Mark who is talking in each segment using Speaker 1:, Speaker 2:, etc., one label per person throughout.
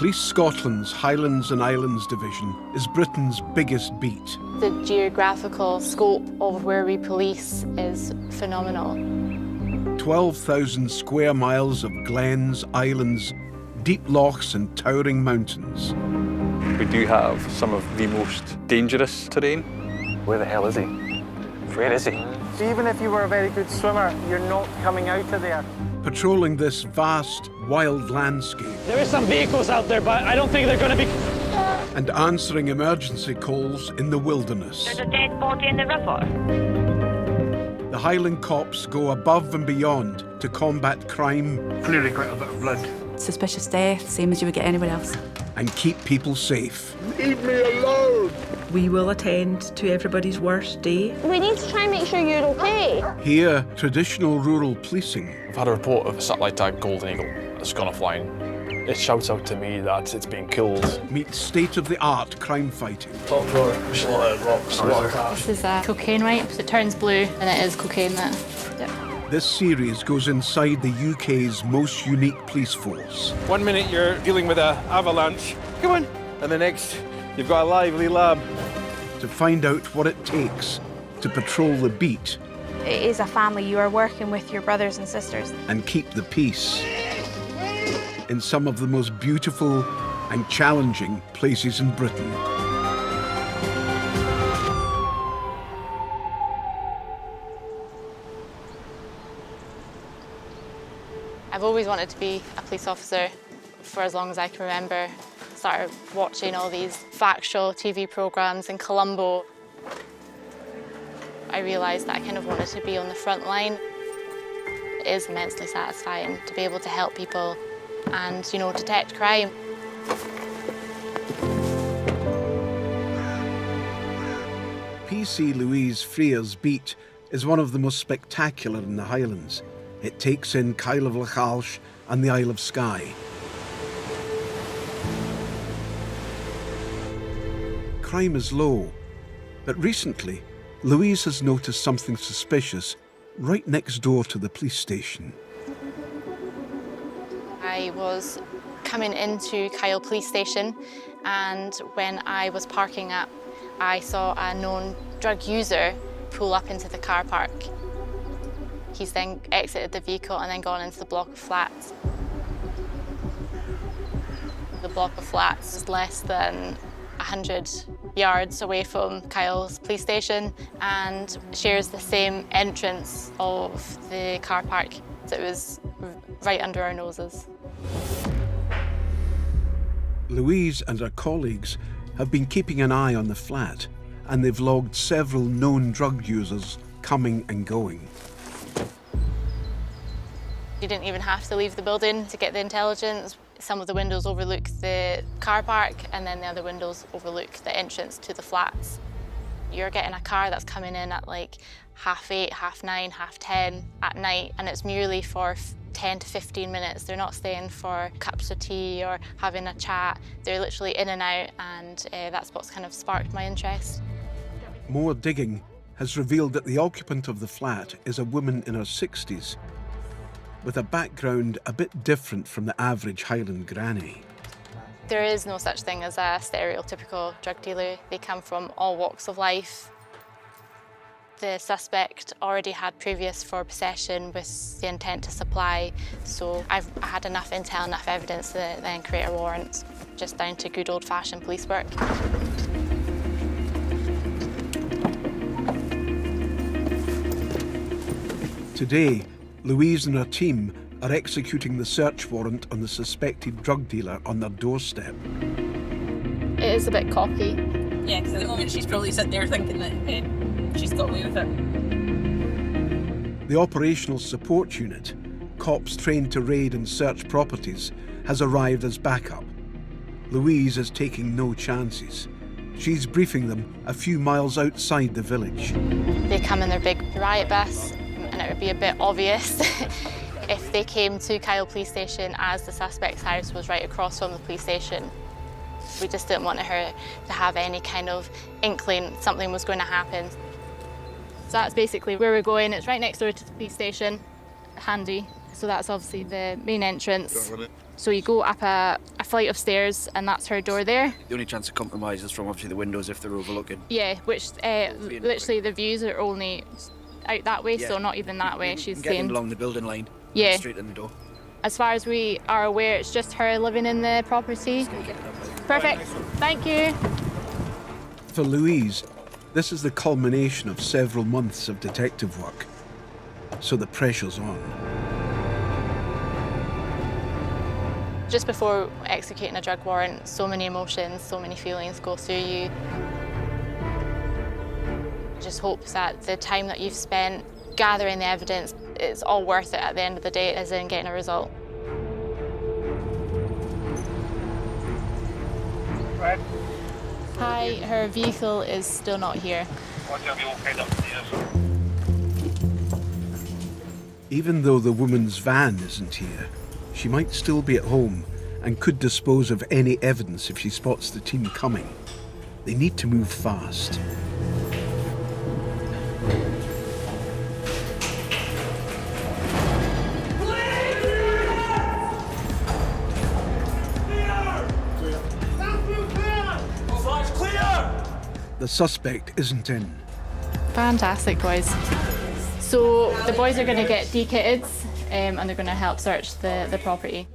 Speaker 1: Police Scotland's Highlands and Islands Division is Britain's biggest beat.
Speaker 2: The geographical scope of where we police is phenomenal.
Speaker 1: 12,000 square miles of glens, islands, deep lochs and towering mountains.
Speaker 3: We do have some of the most dangerous terrain.
Speaker 4: Where the hell is he? Where is he?
Speaker 5: Even if you were a very good swimmer, you're not coming out of there.
Speaker 1: Patrolling this vast, wild landscape.
Speaker 6: There is some vehicles out there, but I don't think they're going to be...
Speaker 1: And answering emergency calls in the wilderness.
Speaker 7: There's a dead body in the river.
Speaker 1: The Highland Cops go above and beyond to combat crime.
Speaker 8: Clearly quite a bit of blood.
Speaker 9: Suspicious death, same as you would get anywhere else.
Speaker 1: And keep people safe.
Speaker 8: Leave me alone!
Speaker 10: We will attend to everybody's worst day.
Speaker 7: We need to try and make sure you're okay.
Speaker 1: Here, traditional rural policing.
Speaker 11: I've had a report of a satellite tag golden eagle that's gone offline. It shouts out to me that it's being killed.
Speaker 1: Meets state-of-the-art crime fighting.
Speaker 11: Top floor, there's a lot of rocks, a lot of cars.
Speaker 2: This is cocaine, right? So it turns blue, and it is cocaine that... Yep.
Speaker 1: This series goes inside the UK's most unique police force.
Speaker 6: 1 minute you're dealing with an avalanche. Come on. And the next, you've got a lively lab.
Speaker 1: To find out what it takes to patrol the beat.
Speaker 12: It is a family. You are working with your brothers and sisters.
Speaker 1: And keep the peace. In some of the most beautiful and challenging places in Britain.
Speaker 2: I've always wanted to be a police officer for as long as I can remember. Started watching all these factual TV programmes in Colombo. I realised that I kind of wanted to be on the front line. It is immensely satisfying to be able to help people and, you know, detect crime.
Speaker 1: PC Louise Frere's beat is one of the most spectacular in the Highlands. It takes in Kyle of Lochalsh and the Isle of Skye. Crime is low, but recently, Louise has noticed something suspicious right next door to the police station.
Speaker 2: I was coming into Kyle police station, and when I was parking up, I saw a known drug user pull up into the car park. He's then exited the vehicle and then gone into the block of flats. The block of flats is less than 100 yards away from Kyle's police station and shares the same entrance of the car park. So it was right under our noses.
Speaker 1: Louise and her colleagues have been keeping an eye on the flat, and they've logged several known drug users coming and going.
Speaker 2: You didn't even have to leave the building to get the intelligence. Some of the windows overlook the car park, and then the other windows overlook the entrance to the flats. You're getting a car that's coming in at like 8:30, 9:30, 10:30 at night, and it's merely for 10 to 15 minutes. They're not staying for cups of tea or having a chat. They're literally in and out, and that's what's kind of sparked my interest.
Speaker 1: More digging has revealed that the occupant of the flat is a woman in her 60s, with a background a bit different from the average Highland granny.
Speaker 2: There is no such thing as a stereotypical drug dealer. They come from all walks of life. The suspect already had previous for possession with the intent to supply, so I had enough intel, enough evidence to then create a warrant, just down to good old-fashioned police work.
Speaker 1: Today, Louise and her team are executing the search warrant on the suspected drug dealer on their doorstep.
Speaker 2: It is a bit cocky.
Speaker 9: Yeah, because at the moment she's probably sitting there thinking that she's got away with it.
Speaker 1: The operational support unit, cops trained to raid and search properties, has arrived as backup. Louise is taking no chances. She's briefing them a few miles outside the village.
Speaker 2: They come in their big riot bus, and it would be a bit obvious if they came to Kyle police station as the suspect's house was right across from the police station. We just didn't want her to have any kind of inkling something was going to happen. So that's basically where we're going. It's right next door to the police station, handy. So that's obviously the main entrance. So you go up a flight of stairs, and that's her door there.
Speaker 13: The only chance of compromise is from obviously the windows if they're overlooking.
Speaker 2: Yeah, which literally the views are only out that way, so not even that way. She's saying
Speaker 13: along the building line.
Speaker 2: Yeah.
Speaker 13: Straight in the door.
Speaker 2: As far as we are aware, it's just her living in the property. Perfect. Thank you.
Speaker 1: For Louise, this is the culmination of several months of detective work. So the pressure's on.
Speaker 2: Just before executing a drug warrant, so many emotions, so many feelings go through you. Just hope that the time that you've spent gathering the evidence, it's all worth it at the end of the day, as in getting a result.
Speaker 5: Right.
Speaker 2: Hi, her vehicle is still not here.
Speaker 1: Even though the woman's van isn't here, she might still be at home and could dispose of any evidence if she spots the team coming. They need to move fast. The suspect isn't in.
Speaker 2: Fantastic, boys. So the boys are going to get dekitted and they're going to help search the property.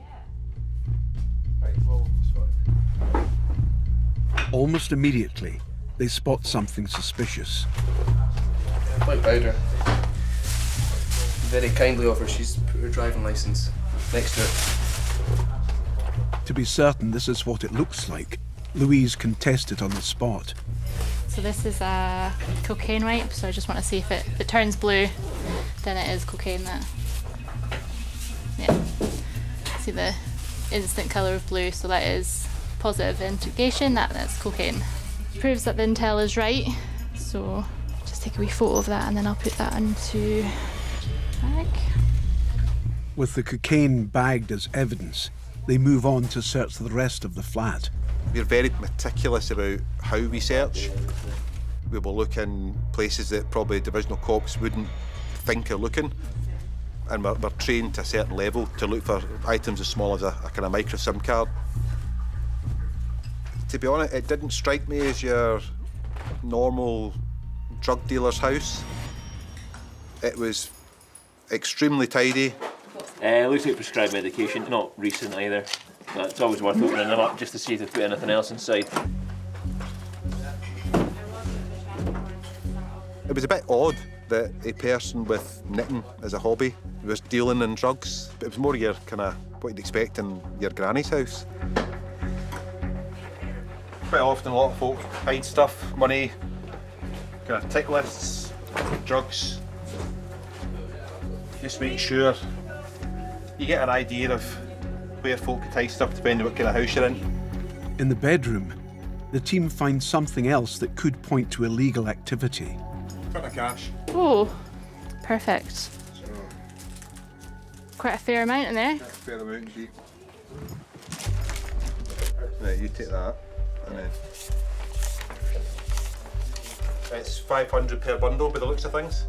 Speaker 1: Almost immediately, they spot something suspicious.
Speaker 14: Quite proud of her. Very kindly of her, she's put her driving licence next to it.
Speaker 1: To be certain this is what it looks like, Louise can test it on the spot.
Speaker 2: So this is a cocaine wipe, so I just want to see if it turns blue, then it is cocaine. That, yeah. See the instant colour of blue, so that is positive indication that that's cocaine. Proves that the intel is right, so just take a wee photo of that and then I'll put that into bag.
Speaker 1: With the cocaine bagged as evidence, they move on to search the rest of the flat.
Speaker 15: We're very meticulous about how we search. We will look in places that probably divisional cops wouldn't think are looking. And we're trained to a certain level to look for items as small as a kind of micro SIM card. To be honest, it didn't strike me as your normal drug dealer's house. It was extremely tidy.
Speaker 16: Looks like prescribed medication, not recent either. But it's always worth opening them up just to see if they put anything else inside.
Speaker 15: It was a bit odd that a person with knitting as a hobby was dealing in drugs. But it was more your kind of what you'd expect in your granny's house. Quite often a lot of folk hide stuff, money, kind of tick lists, drugs. Just make sure you get an idea of where folk could hide stuff depending on what kind of house you're in.
Speaker 1: In the bedroom, the team finds something else that could point to illegal activity.
Speaker 15: Bit of cash.
Speaker 2: Oh, perfect. Quite a fair amount in there.
Speaker 15: A fair amount indeed. Right, you take that, and then it's 500 per bundle by the looks of things.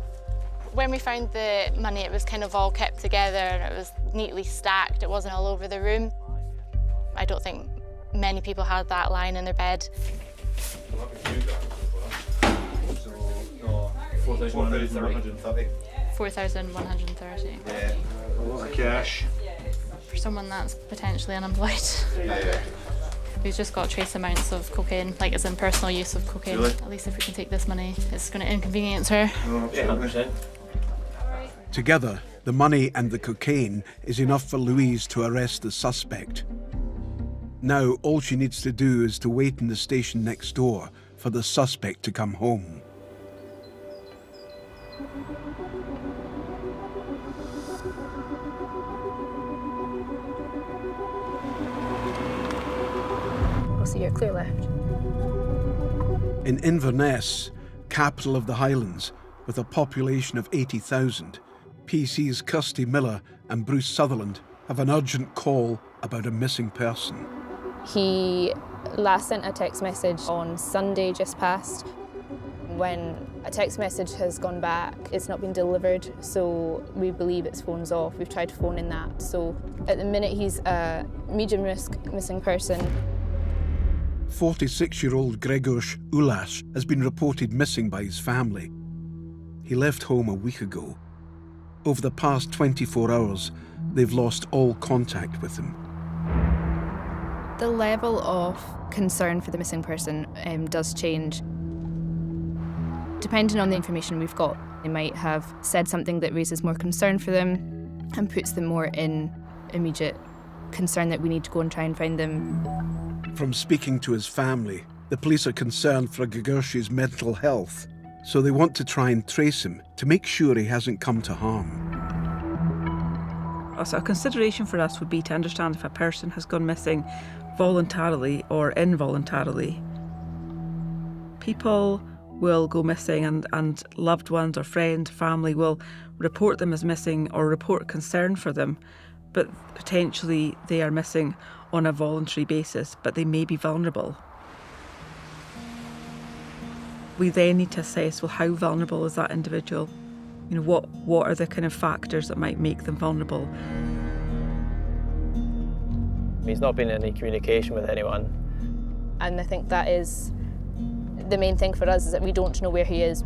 Speaker 2: When we found the money, it was kind of all kept together and it was neatly stacked. It wasn't all over the room. I don't think many people had that lying in their bed.
Speaker 15: 4,130.
Speaker 2: 4,130.
Speaker 15: Yeah, a lot of cash.
Speaker 2: For someone that's potentially unemployed.
Speaker 15: Yeah.
Speaker 2: We've just got trace amounts of cocaine, like as in personal use of cocaine.
Speaker 15: Really?
Speaker 2: At least if we can take this money, it's going to inconvenience her.
Speaker 15: Oh,
Speaker 16: Yeah, 100%.
Speaker 1: Together, the money and the cocaine is enough for Louise to arrest the suspect. Now, all she needs to do is to wait in the station next door for the suspect to come home.
Speaker 12: We'll see you clear left.
Speaker 1: In Inverness, capital of the Highlands, with a population of 80,000, PC's Kirsty Miller and Bruce Sutherland have an urgent call about a missing person.
Speaker 17: He last sent a text message on Sunday just past when A text message has gone back, it's not been delivered, so we believe it's phones off. We've tried phoning that. So at the minute he's a medium risk missing person.
Speaker 1: 46-year-old Kyle of Lochalsh has been reported missing by his family. He left home a week ago. Over the past 24 hours, they've lost all contact with him.
Speaker 12: The level of concern for the missing person does change. Depending on the information we've got, they might have said something that raises more concern for them and puts them more in immediate concern that we need to go and try and find them.
Speaker 1: From speaking to his family, the police are concerned for Kyl's mental health, so they want to try and trace him to make sure he hasn't come to harm.
Speaker 10: So a consideration for us would be to understand if a person has gone missing voluntarily or involuntarily. People will go missing and loved ones or friends, family will report them as missing or report concern for them, but potentially they are missing on a voluntary basis, but they may be vulnerable. We then need to assess, well, how vulnerable is that individual? You know, what are the kind of factors that might make them vulnerable?
Speaker 18: He's not been in any communication with anyone.
Speaker 17: And I think that is the main thing for us, is that we don't know where he is.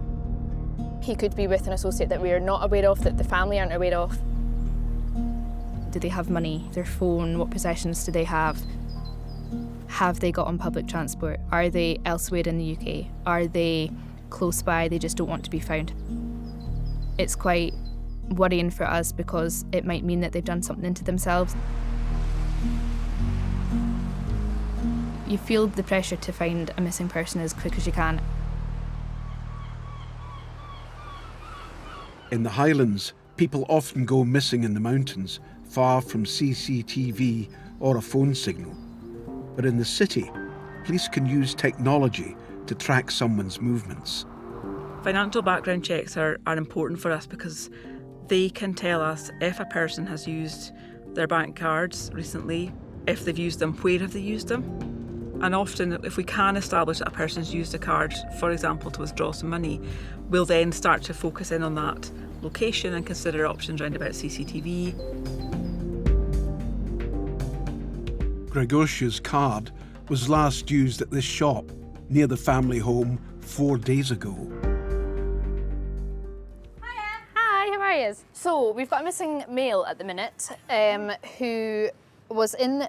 Speaker 17: He could be with an associate that we are not aware of, that the family aren't aware of.
Speaker 12: Do they have money? Their phone? What possessions do they have? Have they got on public transport? Are they elsewhere in the UK? Are they close by, they just don't want to be found? It's quite worrying for us because it might mean that they've done something to themselves. You feel the pressure to find a missing person as quick as you can.
Speaker 1: In the Highlands, people often go missing in the mountains, far from CCTV or a phone signal. But in the city, police can use technology to track someone's movements.
Speaker 10: Financial background checks are important for us because they can tell us if a person has used their bank cards recently, if they've used them, where have they used them. And often, if we can establish that a person's used a card, for example, to withdraw some money, we'll then start to focus in on that location and consider options around about CCTV.
Speaker 1: Kyl's card was last used at this shop near the family home 4 days ago.
Speaker 17: Hi, how are you? So we've got a missing male at the minute who was in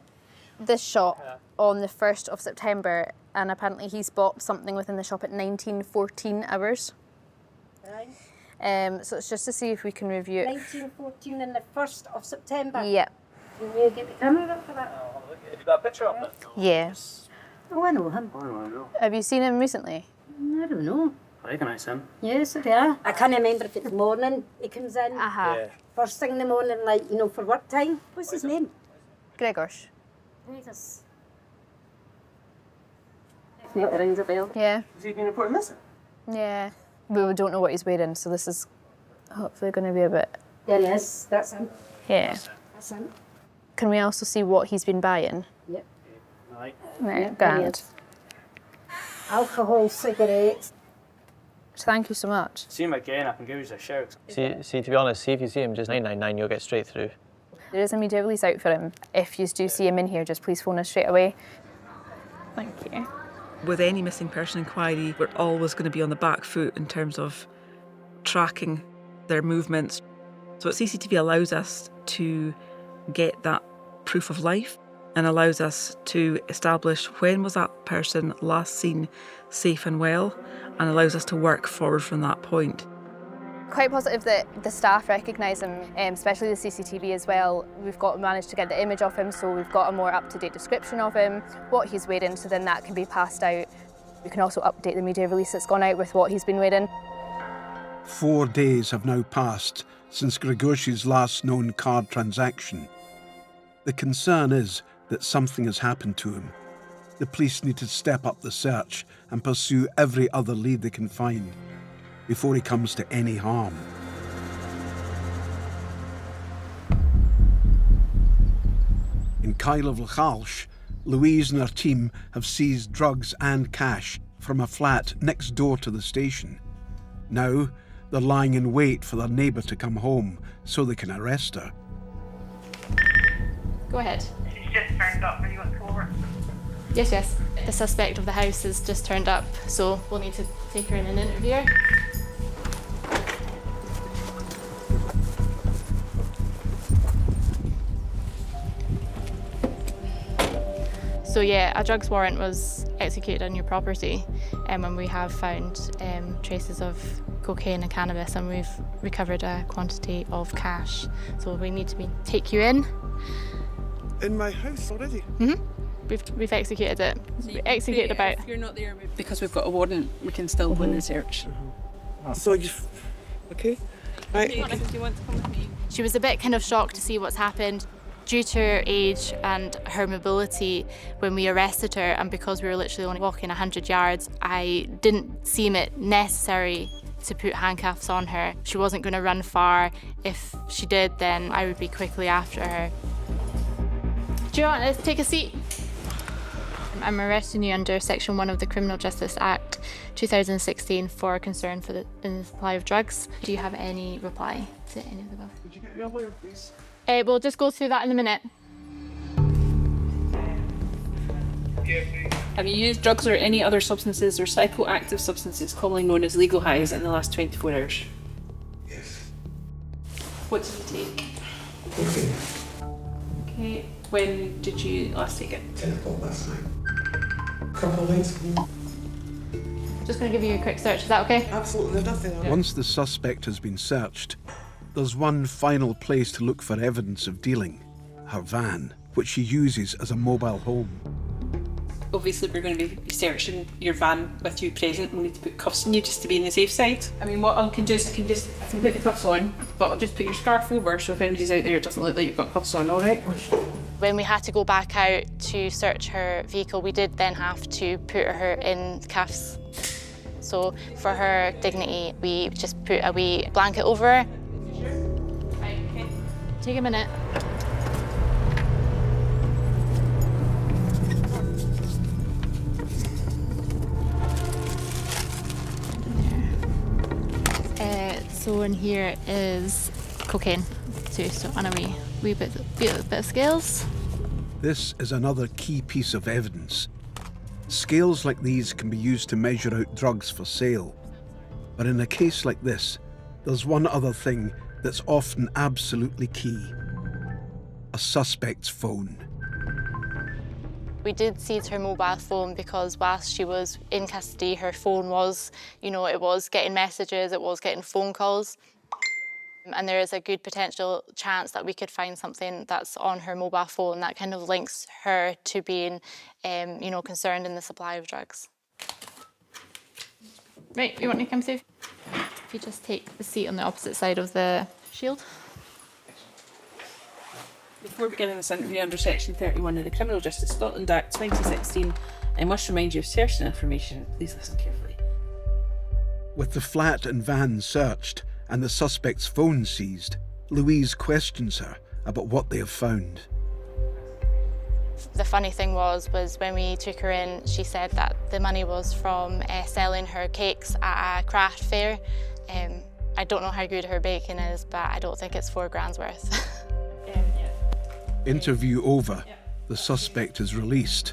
Speaker 17: this shop on the 1st of September, and apparently he's bought something within the shop at 19:14 hours.
Speaker 19: Right.
Speaker 17: So it's just to see if we can review it.
Speaker 19: 19:14 and the 1st of September?
Speaker 17: Yeah.
Speaker 19: Can you get the camera up for that?
Speaker 16: Have you got a picture of him?
Speaker 17: Yes.
Speaker 19: Oh, I know him.
Speaker 17: Have you seen him recently?
Speaker 19: I don't know.
Speaker 16: I recognise him.
Speaker 19: Yes, I do. I can't remember if it's morning he comes in.
Speaker 17: Yeah.
Speaker 19: First thing in the morning, like, you know, for work time. What's his name?
Speaker 17: Gregor's.
Speaker 19: Gregor's. Definitely rings a bell.
Speaker 17: Yeah.
Speaker 16: Has he been reported missing?
Speaker 17: Yeah. We don't know what he's wearing, so this is hopefully going to be a bit...
Speaker 19: There he is. That's him.
Speaker 17: Yeah.
Speaker 19: That's him.
Speaker 17: Can we also see what he's been buying?
Speaker 19: Yep.
Speaker 16: Right.
Speaker 17: Right, grand.
Speaker 19: Alcohol, cigarettes.
Speaker 17: Thank you so much.
Speaker 16: See him again, I can give you a shout.
Speaker 18: See, to be honest, see if you see him, just 999, you'll get straight through.
Speaker 17: There is a media release out for him. If you do see him in here, just please phone us straight away. Thank you.
Speaker 10: With any missing person inquiry, we're always going to be on the back foot in terms of tracking their movements. So CCTV allows us to get that proof of life and allows us to establish when was that person last seen safe and well, and allows us to work forward from that point.
Speaker 17: Quite positive that the staff recognise him, especially the CCTV as well. We've managed to get the image of him, so we've got a more up-to-date description of him, what he's wearing, so then that can be passed out. We can also update the media release that's gone out with what he's been wearing.
Speaker 1: 4 days have now passed since Kyl's last known card transaction. The concern is that something has happened to him. The police need to step up the search and pursue every other lead they can find before he comes to any harm. In Kyle of Lochalsh, Louise and her team have seized drugs and cash from a flat next door to the station. Now, they're lying in wait for their neighbour to come home so they can arrest her.
Speaker 2: Go ahead.
Speaker 7: She's just turned up. Do you want to go over?
Speaker 2: Yes, yes. The suspect of the house has just turned up, so we'll need to take her in and interview her. So yeah, a drugs warrant was executed on your property, and we have found traces of cocaine and cannabis, and we've recovered a quantity of cash. So we need to take you in.
Speaker 20: In my house already?
Speaker 2: Mm-hmm. We've executed it.
Speaker 9: So
Speaker 2: we executed about.
Speaker 9: If you're not there because we've got a warrant, we can still go in and search.
Speaker 20: So you, okay? Right.
Speaker 9: Do you want to come with me?
Speaker 2: She was a bit kind of shocked to see what's happened. Due to her age and her mobility, when we arrested her, and because we were literally only walking 100 yards, I didn't seem it necessary to put handcuffs on her. She wasn't going to run far. If she did, then I would be quickly after her. Do you want to take a seat? I'm arresting you under Section 1 of the Criminal Justice Act 2016 for concern in the supply of drugs. Do you have any reply to any of the above?
Speaker 20: Could you get your lawyer, please?
Speaker 2: We'll just go through that in a minute.
Speaker 9: Have you used drugs or any other substances or psychoactive substances, commonly known as legal highs, in the last 24 hours?
Speaker 20: Yes.
Speaker 9: What did you take?
Speaker 20: Okay.
Speaker 9: Okay. When did you last take it?
Speaker 20: 10 o'clock last night. A couple of nights ago.
Speaker 2: Just going to give you a quick search, is that okay?
Speaker 20: Absolutely, there's nothing on it.
Speaker 1: Once the suspect has been searched, there's one final place to look for evidence of dealing: her van, which she uses as a mobile home.
Speaker 9: Obviously, we're going to be searching your van with you present. We'll need to put cuffs on you just to be on the safe side. I mean, what I can do is I can put the cuffs on, but I'll just put your scarf over so if anybody's out there, it doesn't look like you've got cuffs on, all right?
Speaker 2: When we had to go back out to search her vehicle, we did then have to put her in cuffs. So for her dignity, we just put a wee blanket over her. Right, okay. Take a minute. So in here is cocaine too, so on a wee bit of scales.
Speaker 1: This is another key piece of evidence. Scales like these can be used to measure out drugs for sale. But in a case like this, there's one other thing that's often absolutely key: a suspect's phone.
Speaker 2: We did seize her mobile phone because whilst she was in custody, her phone was, it was getting messages, it was getting phone calls. And there is a good potential chance that we could find something that's on her mobile phone that kind of links her to being, concerned in the supply of drugs. Right, you want to come through? If you just take the seat on the opposite side of the shield.
Speaker 9: Before beginning this interview under Section 31 of the Criminal Justice Scotland Act 2016, I must remind you of certain information. Please listen carefully.
Speaker 1: With the flat and van searched and the suspect's phone seized, Louise questions her about what they have found.
Speaker 2: The funny thing was when we took her in, she said that the money was from selling her cakes at a craft fair. I don't know how good her baking is, but I don't think it's £4 worth.
Speaker 1: Interview over, the suspect is released.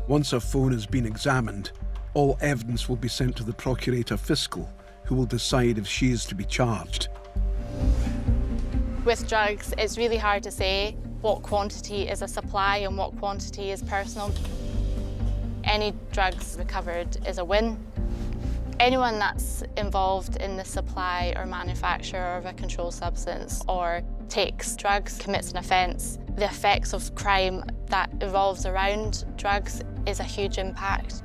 Speaker 1: Once her phone has been examined, all evidence will be sent to the Procurator Fiscal, who will decide if she is to be charged.
Speaker 2: With drugs, it's really hard to say what quantity is a supply and what quantity is personal. Any drugs recovered is a win. Anyone that's involved in the supply or manufacture of a controlled substance or takes drugs commits an offence. The effects of crime that evolves around drugs is a huge impact.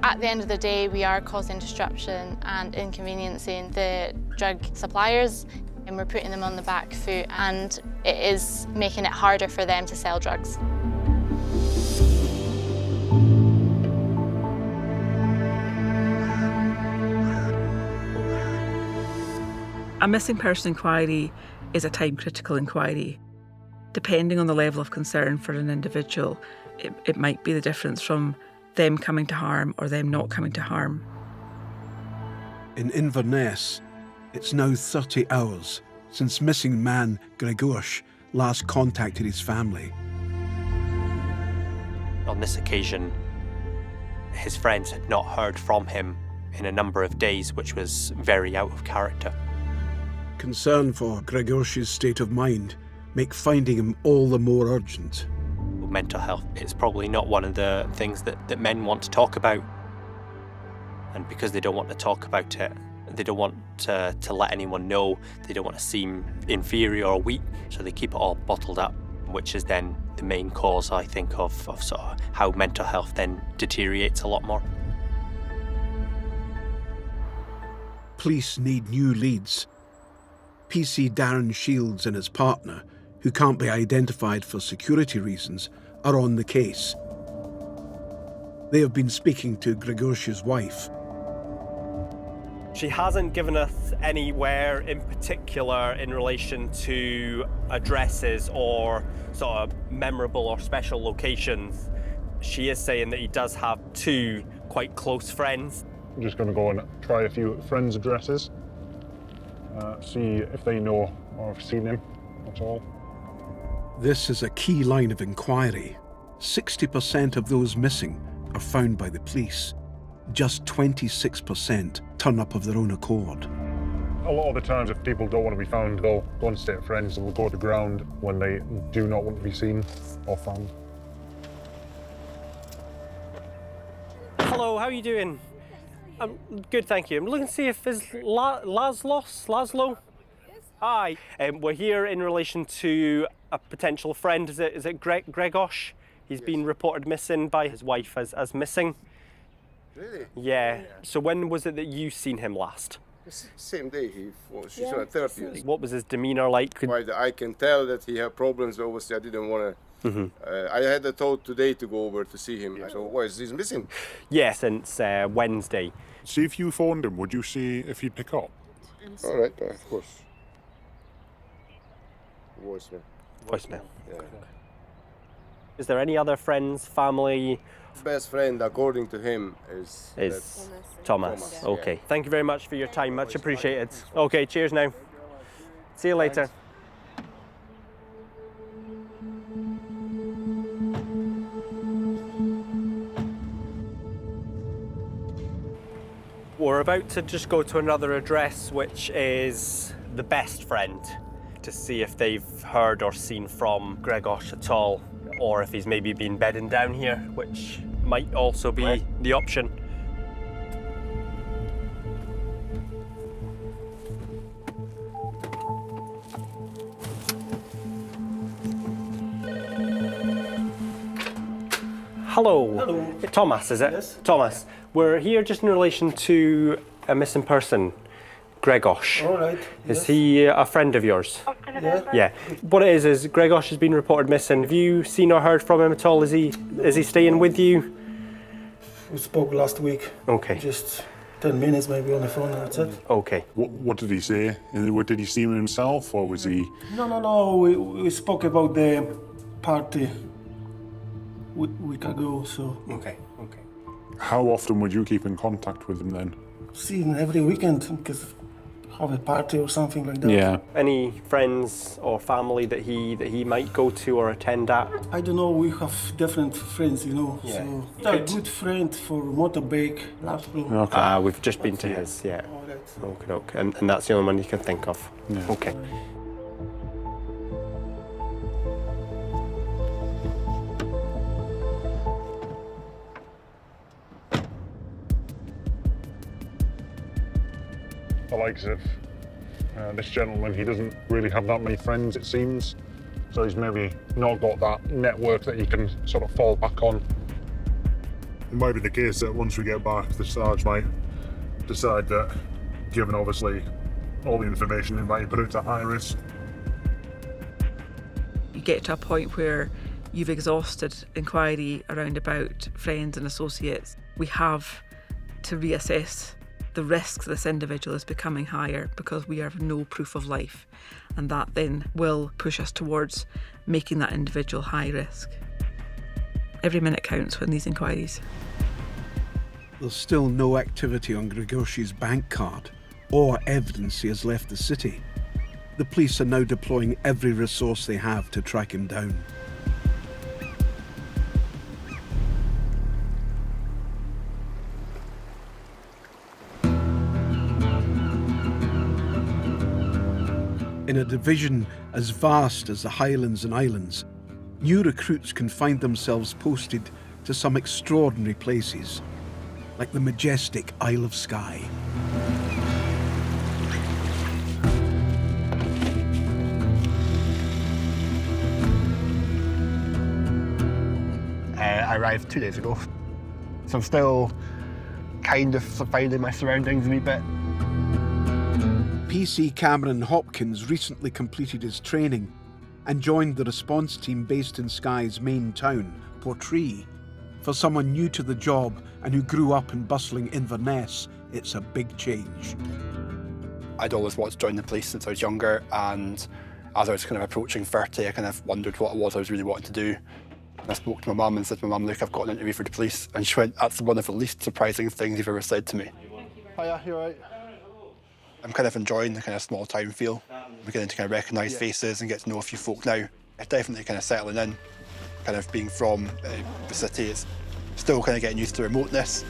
Speaker 2: At the end of the day, we are causing disruption and inconveniencing the drug suppliers, and we're putting them on the back foot, and it is making it harder for them to sell drugs.
Speaker 10: A missing person inquiry is a time-critical inquiry. Depending on the level of concern for an individual, it might be the difference from them coming to harm or them not coming to harm.
Speaker 1: In Inverness, it's now 30 hours since missing man Gregorz last contacted his family.
Speaker 21: On this occasion, his friends had not heard from him in a number of days, which was very out of character.
Speaker 1: Concern for Gregorz's state of mind make finding him all the more urgent.
Speaker 21: Mental health is probably not one of the things that men want to talk about. And because they don't want to talk about it, they don't want to let anyone know, they don't want to seem inferior or weak, so they keep it all bottled up, which is then the main cause, I think, of sort of how mental health then deteriorates a lot more.
Speaker 1: Police need new leads. PC Darren Shields and his partner, who can't be identified for security reasons, are on the case. They have been speaking to Gregorz's wife.
Speaker 22: She hasn't given us anywhere in particular in relation to addresses or sort of memorable or special locations. She is saying that he does have two quite close friends.
Speaker 23: I'm just going to go and try a few friends' addresses, see if they know or have seen him at all.
Speaker 1: This is a key line of inquiry. 60% of those missing are found by the police. Just 26% turn up of their own accord.
Speaker 23: A lot of the times, if people don't want to be found, they'll go and stay at friends and will go to ground when they do not want to be seen or found.
Speaker 22: Hello, how are you doing? I'm good, thank you. I'm looking to see if there's Laszlo? Hi. We're here in relation to a potential friend. Is it Gregorz? He's been reported missing by his wife as missing.
Speaker 8: Really?
Speaker 22: Yeah. So when was it that you seen him last?
Speaker 8: Same day. She's on 30th.
Speaker 22: What was his demeanour like?
Speaker 8: I can tell that he had problems. Obviously, I didn't want to. I had a thought today to go over to see him. So why is he missing?
Speaker 22: Yeah, since Wednesday.
Speaker 23: See if you phoned him, would you see if he'd pick up?
Speaker 8: All right, of course.
Speaker 22: Voicemail. Yeah. Is there any other friends, family?
Speaker 8: Best friend, according to him, is
Speaker 22: Thomas. Okay. Thank you very much for your time. Much appreciated. Okay, cheers now. See you later. We're about to just go to another address, which is the best friend, to see if they've heard or seen from Gregorz at all, or if he's maybe been bedding down here, which might also be the option. Hello.
Speaker 20: Hello.
Speaker 22: Thomas, is it? Yes. Thomas. We're here just in relation to a missing person, Gregorz.
Speaker 20: All right.
Speaker 22: Is he a friend of yours?
Speaker 20: Yeah.
Speaker 22: Yeah. What it is Gregorz has been reported missing. Have you seen or heard from him at all? Is he staying with you?
Speaker 20: We spoke last week.
Speaker 22: Okay.
Speaker 20: Just 10 minutes maybe on the phone, and that's it.
Speaker 22: Okay.
Speaker 23: What did he say? Did he see him himself, or was he...
Speaker 20: No. We spoke about the party a week ago, so...
Speaker 22: Okay.
Speaker 23: How often would you keep in contact with him then?
Speaker 20: See him every weekend, because have a party or something like that.
Speaker 23: Yeah.
Speaker 22: Any friends or family that he might go to or attend at?
Speaker 20: I don't know, we have different friends, you know.
Speaker 22: Yeah.
Speaker 20: So a good friend for motorbike, laptop.
Speaker 22: Okay. We've just been to his, yeah. Okay. And that's the only one you can think of?
Speaker 23: Yeah.
Speaker 22: Okay.
Speaker 23: The likes of this gentleman, he doesn't really have that many friends, it seems. So he's maybe not got that network that he can sort of fall back on. It might be the case that once we get back, the Sarge might decide that, given obviously all the information, he might put it to high risk.
Speaker 10: You get to a point where you've exhausted inquiry around about friends and associates. We have to reassess the risks this individual is becoming higher because we have no proof of life, and that then will push us towards making that individual high risk. Every minute counts in these inquiries.
Speaker 1: There's still no activity on Grigorski's bank card or evidence he has left the city. The police are now deploying every resource they have to track him down. In a division as vast as the Highlands and Islands, new recruits can find themselves posted to some extraordinary places, like the majestic Isle of Skye.
Speaker 3: I arrived 2 days ago, so I'm still kind of finding my surroundings a wee bit.
Speaker 1: PC Cameron Hopkins recently completed his training and joined the response team based in Skye's main town, Portree. For someone new to the job and who grew up in bustling Inverness, it's a big change.
Speaker 3: I'd always wanted to join the police since I was younger, and as I was kind of approaching 30, I kind of wondered what it was I was really wanting to do. And I spoke to my mum and said to my mum, look, I've got an interview for the police. And she went, that's one of the least surprising things you've ever said to me.
Speaker 20: Hiya, you alright?
Speaker 3: I'm kind of enjoying the kind of small town feel. I'm beginning to kind of recognise faces and get to know a few folk now. It's definitely kind of settling in, kind of being from the city. It's still kind of getting used to remoteness.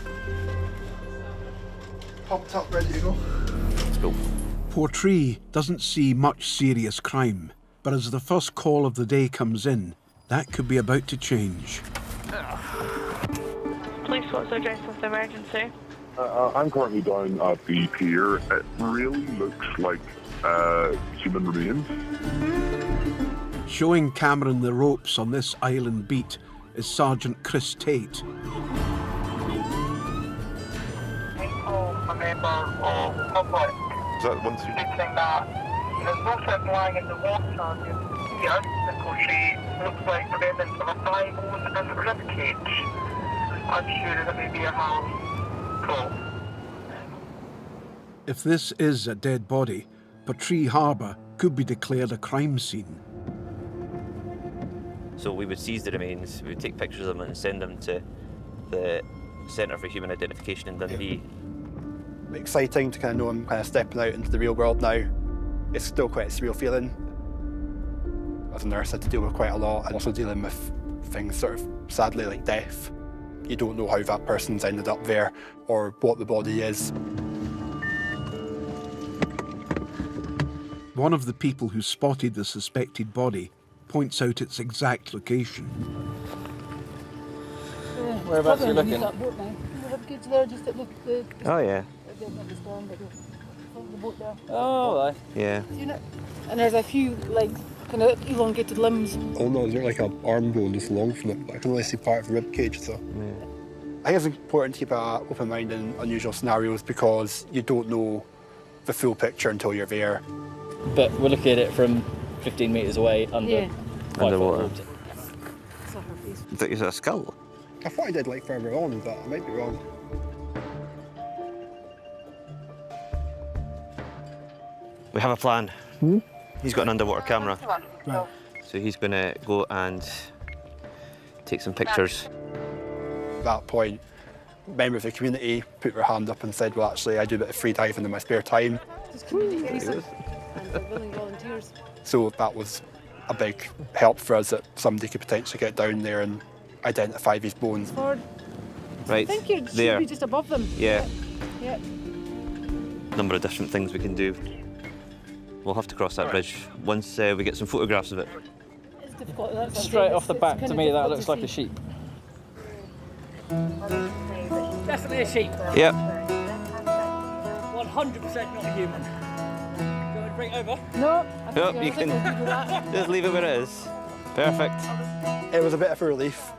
Speaker 20: Popped up, ready to go.
Speaker 3: Let's go.
Speaker 1: Portree doesn't see much serious crime, but as the first call of the day comes in, that could be about to change.
Speaker 7: Police, what's the address of the emergency?
Speaker 4: I'm currently down at the pier. It really looks like human remains.
Speaker 1: Showing Cameron the ropes on this island beat is Sergeant Chris Tate.
Speaker 7: A member of the public.
Speaker 4: Is that one
Speaker 7: Stating that there's no person lying in the water here in Portree. Looks like the remnants of a thigh bone and a rib cage. I'm sure that may be a half.
Speaker 1: If this is a dead body, Portree Harbour could be declared a crime scene.
Speaker 11: So we would seize the remains, we would take pictures of them and send them to the Centre for Human Identification in Dundee.
Speaker 3: Exciting to kind of know I'm kind of stepping out into the real world now. It's still quite a surreal feeling. As a nurse, I had to deal with quite a lot, and also dealing with things sort of sadly like death. You don't know how that person's ended up there or what the body is.
Speaker 1: One of the people who spotted the suspected body points out its exact location.
Speaker 5: Whereabouts are you looking?
Speaker 11: Oh yeah.
Speaker 5: Oh, right.
Speaker 11: Yeah.
Speaker 9: And there's a few like kind of elongated limbs.
Speaker 3: Oh no, there's like an arm bone just long from it, but I can only see part of the rib cage, so. Yeah. I think it's important to keep an open mind in unusual scenarios because you don't know the full picture until you're there.
Speaker 5: But we're looking at it from 15 metres away under
Speaker 11: underwater. Is that a skull?
Speaker 3: I thought I did like further on, but I might be wrong.
Speaker 11: We have a plan. He's got an underwater camera.
Speaker 3: Right.
Speaker 11: So he's going to go and take some pictures.
Speaker 3: At that point, a member of the community put their hand up and said, well, actually, I do a bit of free diving in my spare time. So that was a big help for us that somebody could potentially get down there and identify these bones.
Speaker 11: Right,
Speaker 9: I think you should be just above them.
Speaker 11: Yeah.
Speaker 9: Yeah.
Speaker 11: Number of different things we can do. We'll have to cross that bridge once we get some photographs of it.
Speaker 9: It's difficult. That's
Speaker 5: Straight off the back, to me, that looks like a sheep. Definitely a sheep.
Speaker 11: Yep.
Speaker 5: 100% not a human. Do you want to bring it over?
Speaker 9: No.
Speaker 11: Yep, you can just leave it where it is. Perfect.
Speaker 3: It was a bit of a relief.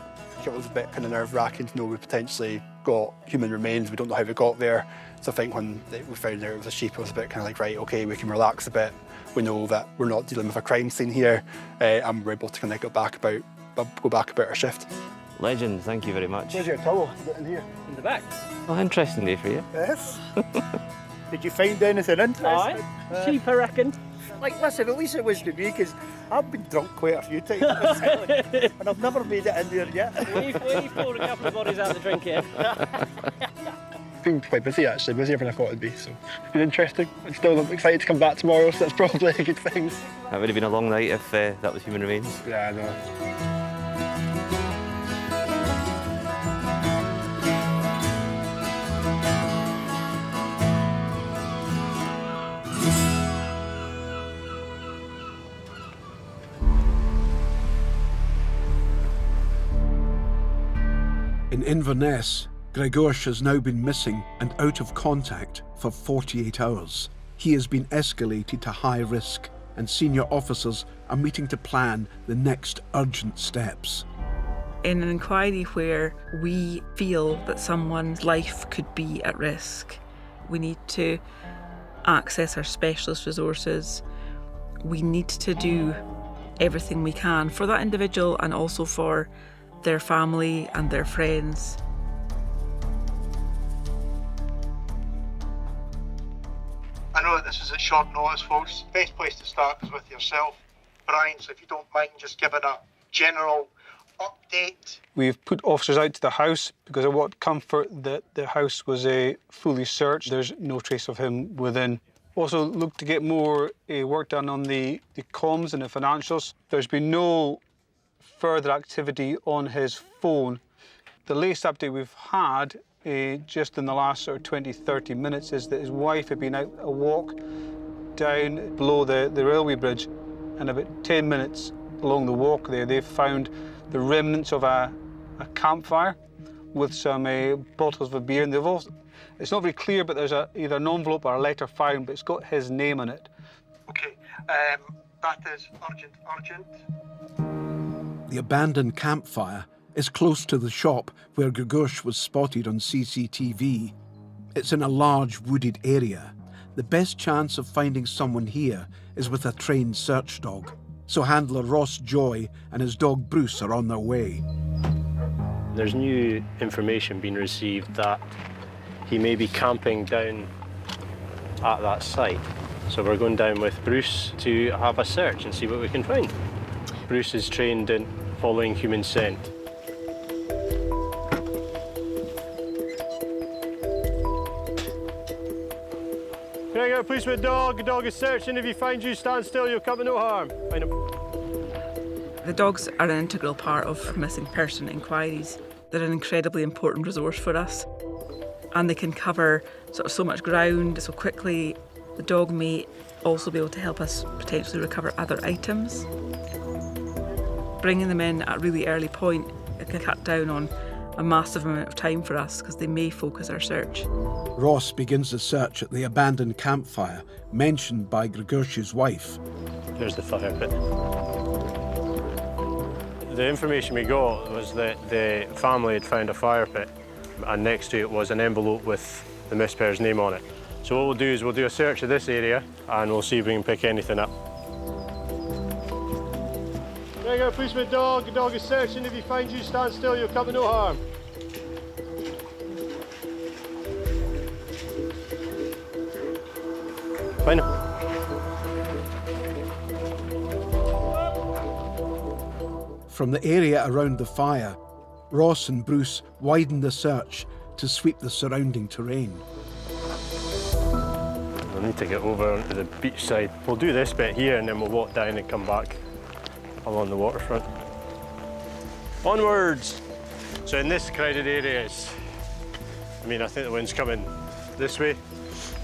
Speaker 3: It was a bit kind of nerve-wracking to know we potentially got human remains. We don't know how we got there. So I think when we found out it was a sheep, it was a bit kind of like, right, okay, we can relax a bit. We know that we're not dealing with a crime scene here, and we're able to kind of go back about our shift.
Speaker 11: Legend, thank you very much.
Speaker 20: Where's your towel? In here.
Speaker 5: In the back.
Speaker 11: Well, interesting day for you.
Speaker 20: Yes. Did you find anything interesting?
Speaker 5: Aye. Sheep, I reckon.
Speaker 20: Like, listen, at least it was to me, because I've been drunk quite a few times and I've never made it in there yet.
Speaker 5: We've pulled a couple of bodies out of the drink here.
Speaker 3: been quite busy actually, busier than I thought it'd be, so it's been interesting. I'm still excited to come back tomorrow, so that's probably a good thing.
Speaker 11: That would have been a long night if that was human remains.
Speaker 3: Yeah, I know.
Speaker 1: In Inverness, Grzegorz has now been missing and out of contact for 48 hours. He has been escalated to high risk, and senior officers are meeting to plan the next urgent steps.
Speaker 10: In an inquiry where we feel that someone's life could be at risk, we need to access our specialist resources. We need to do everything we can for that individual and also for their family and their friends.
Speaker 6: I know that this is at short notice, folks. Best place to start is with yourself, Brian, so if you don't mind just giving a general update.
Speaker 13: We've put officers out to the house because I want comfort that the house was fully searched. There's no trace of him within. Also look to get more work done on the comms and the financials. There's been no further activity on his phone. The latest update we've had just in the last sort of 20-30 minutes is that his wife had been out a walk down below the railway bridge, and about 10 minutes along the walk there they've found the remnants of a campfire with some bottles of a beer, and they've also, it's not very clear, but there's either an envelope or a letter found, but it's got his name on it.
Speaker 6: Okay, that is urgent.
Speaker 1: The abandoned campfire is close to the shop where Grzegorz was spotted on CCTV. It's in a large wooded area. The best chance of finding someone here is with a trained search dog. So handler Ross Joy and his dog Bruce are on their way.
Speaker 22: There's new information being received that he may be camping down at that site. So we're going down with Bruce to have a search and see what we can find. Bruce is trained in following human scent. Can I get a police with a dog? The dog is searching. If he finds you, stand still. You'll come to no harm. Find him.
Speaker 10: The dogs are an integral part of missing person inquiries. They're an incredibly important resource for us, and they can cover sort of so much ground so quickly. The dog may also be able to help us potentially recover other items. Bringing them in at a really early point, it can cut down on a massive amount of time for us because they may focus our search.
Speaker 1: Ross begins the search at the abandoned campfire mentioned by Grzegorz' wife.
Speaker 22: Here's the fire pit. The information we got was that the family had found a fire pit, and next to it was an envelope with the missed pair's name on it. So what we'll do is we'll do a search of this area and we'll see if we can pick anything up. There you go, police with a dog. The dog is searching. If he finds you, stand still. You'll come to no harm. Find him.
Speaker 1: From the area around the fire, Ross and Bruce widen the search to sweep the surrounding terrain.
Speaker 22: We'll need to get over onto the beach side. We'll do this bit here and then we'll walk down and come back along the waterfront. Onwards! So in this crowded area, I think the wind's coming this way.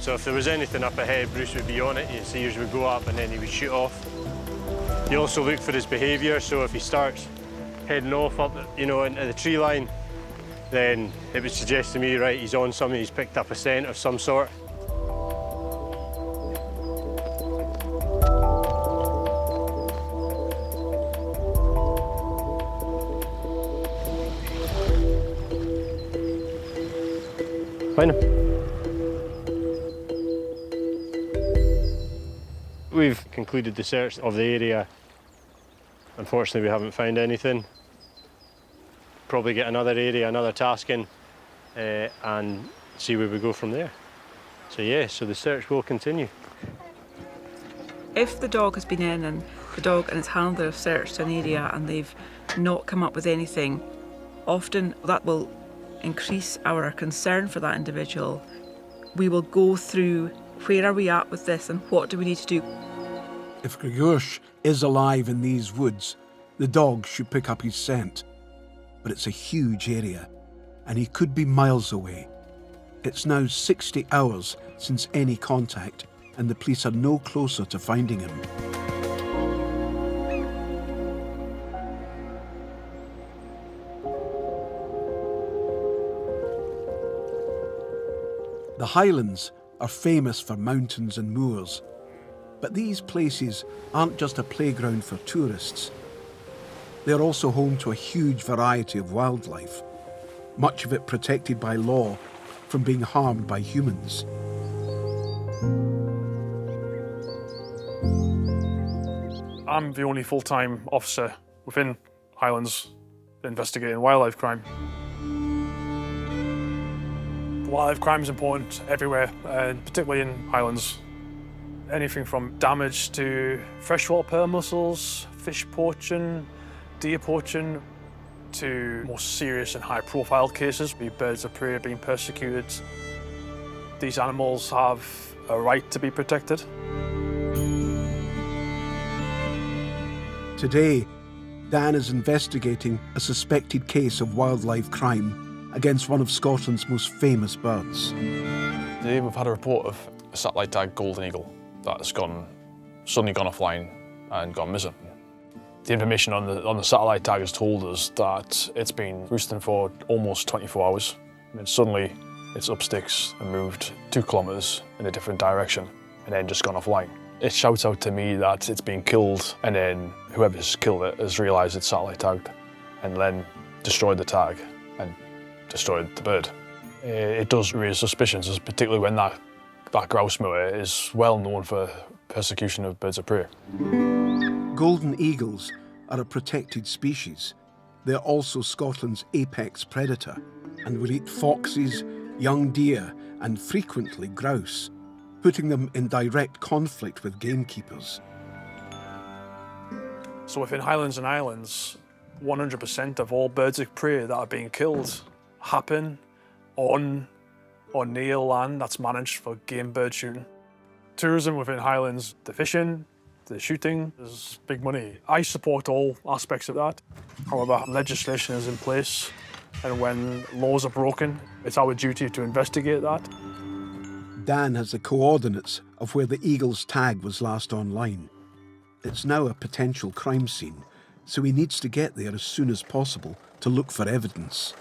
Speaker 22: So if there was anything up ahead, Bruce would be on it. His ears would go up and then he would shoot off. You also look for his behaviour, so if he starts heading off up, into the tree line, then it would suggest to me, right, he's on something, he's picked up a scent of some sort. Find him. We've concluded the search of the area. Unfortunately, we haven't found anything. Probably get another area, another task in, and see where we go from there. So the search will continue.
Speaker 10: If the dog has been in and the dog and its handler have searched an area and they've not come up with anything, often that will increase our concern for that individual, we will go through where are we at with this and what do we need to do.
Speaker 1: If Gregorsh is alive in these woods, the dog should pick up his scent. But it's a huge area, and he could be miles away. It's now 60 hours since any contact, and the police are no closer to finding him. The Highlands are famous for mountains and moors, but these places aren't just a playground for tourists. They're also home to a huge variety of wildlife, much of it protected by law from being harmed by humans.
Speaker 12: I'm the only full-time officer within Highlands investigating wildlife crime. Wildlife crime is important everywhere, and particularly in Highlands. Anything from damage to freshwater pearl mussels, fish poaching, deer poaching, to more serious and high-profile cases, be birds of prey being persecuted. These animals have a right to be protected.
Speaker 1: Today, Dan is investigating a suspected case of wildlife crime against one of Scotland's most famous birds.
Speaker 14: Today we've had a report of a satellite tag golden eagle that has suddenly gone offline and gone missing. The information on the satellite tag has told us that it's been roosting for almost 24 hours. And then suddenly it's up sticks and moved 2 kilometres in a different direction and then just gone offline. It shouts out to me that it's been killed, and then whoever's killed it has realised it's satellite tagged and then destroyed the tag and destroyed the bird. It does raise suspicions, particularly when that grouse moor is well known for persecution of birds of prey.
Speaker 1: Golden eagles are a protected species. They're also Scotland's apex predator and will eat foxes, young deer and frequently grouse, putting them in direct conflict with gamekeepers.
Speaker 12: So within Highlands and Islands, 100% of all birds of prey that are being killed happen on or near land that's managed for game bird shooting. Tourism within Highlands, the fishing, the shooting, there's big money. I support all aspects of that. However, legislation is in place, and when laws are broken, it's our duty to investigate that.
Speaker 1: Dan has the coordinates of where the eagle's tag was last online. It's now a potential crime scene, so he needs to get there as soon as possible to look for evidence.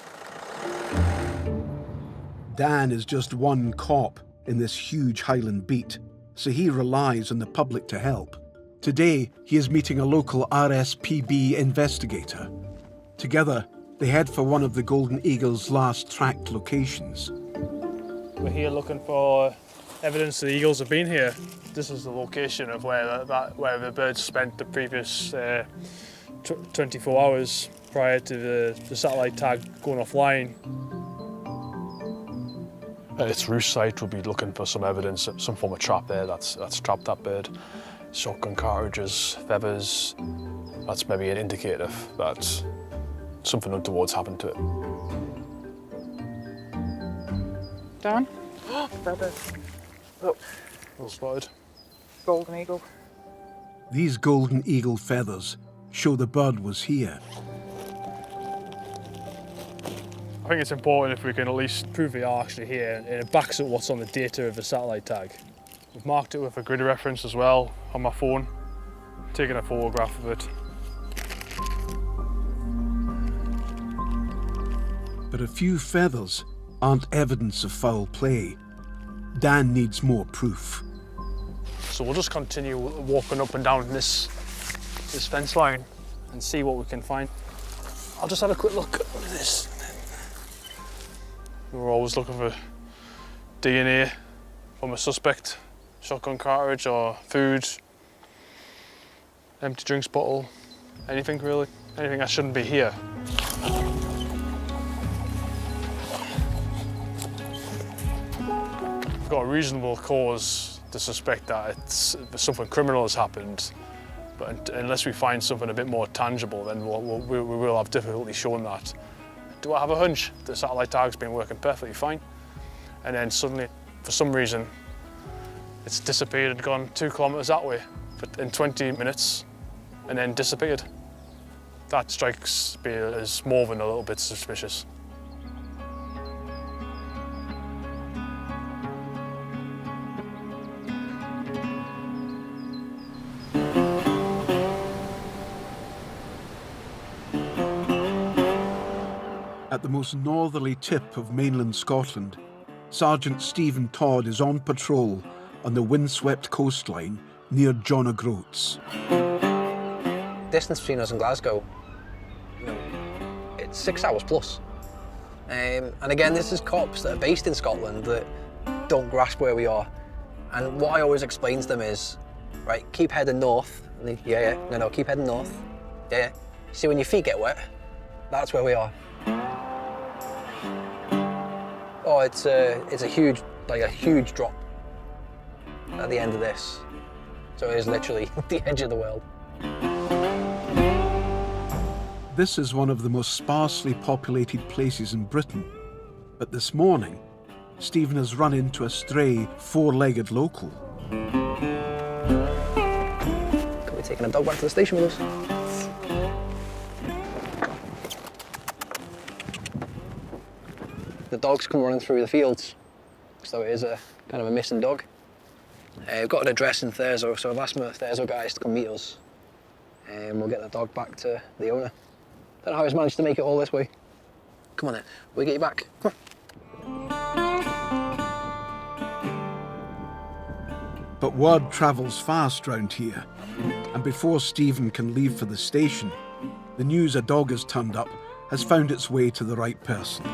Speaker 1: Dan is just one cop in this huge Highland beat, so he relies on the public to help. Today, he is meeting a local RSPB investigator. Together, they head for one of the golden eagle's last tracked locations.
Speaker 12: We're here looking for evidence the eagles have been here. This is the location of where the birds spent the previous 24 hours prior to the satellite tag going offline. At its roost site, we'll be looking for some evidence, some form of trap there that's trapped that bird. Shotgun cartridges, feathers, that's maybe an indicator that something untoward's happened to it.
Speaker 5: Dan? Feather. Oh.
Speaker 12: Well spotted.
Speaker 5: Golden eagle.
Speaker 1: These golden eagle feathers show the bird was here.
Speaker 12: I think it's important if we can at least prove they are actually here, and it backs up what's on the data of the satellite tag. We've marked it with a grid reference as well on my phone, taking a photograph of it.
Speaker 1: But a few feathers aren't evidence of foul play. Dan needs more proof.
Speaker 12: So we'll just continue walking up and down this fence line and see what we can find. I'll just have a quick look at this. We're always looking for DNA from a suspect, shotgun cartridge or food, empty drinks bottle, anything really, anything that shouldn't be here. We've got a reasonable cause to suspect that something criminal has happened, but unless we find something a bit more tangible, then we will have difficulty showing that.
Speaker 14: do I have a hunch the satellite tag's been working perfectly fine? And then suddenly, for some reason, it's disappeared and gone 2 kilometres that way in 20 minutes and then disappeared. That strikes me as more than a little bit suspicious.
Speaker 1: At the most northerly tip of mainland Scotland, Sergeant Stephen Todd is on patrol on the windswept coastline near John O'Groats.
Speaker 15: Distance between us and Glasgow, it's 6 hours plus. And again, this is cops that are based in Scotland that don't grasp where we are. And what I always explain to them is, right, keep heading north. And they, yeah, no, keep heading north. Yeah. See, when your feet get wet, that's where we are. Oh, it's a huge drop at the end of this. So it is literally the edge of the world.
Speaker 1: This is one of the most sparsely populated places in Britain. But this morning, Stephen has run into a stray, 4-legged local.
Speaker 15: Can we take a dog back to the station with us? The dog's come running through the fields, so it is a kind of a missing dog. We've got an address in Thurso, so I've asked the Thurso guys to come meet us, and we'll get the dog back to the owner. Don't know how he's managed to make it all this way. Come on then, we'll get you back. Come on.
Speaker 1: But word travels fast round here, and before Stephen can leave for the station, the news a dog has turned up has found its way to the right person.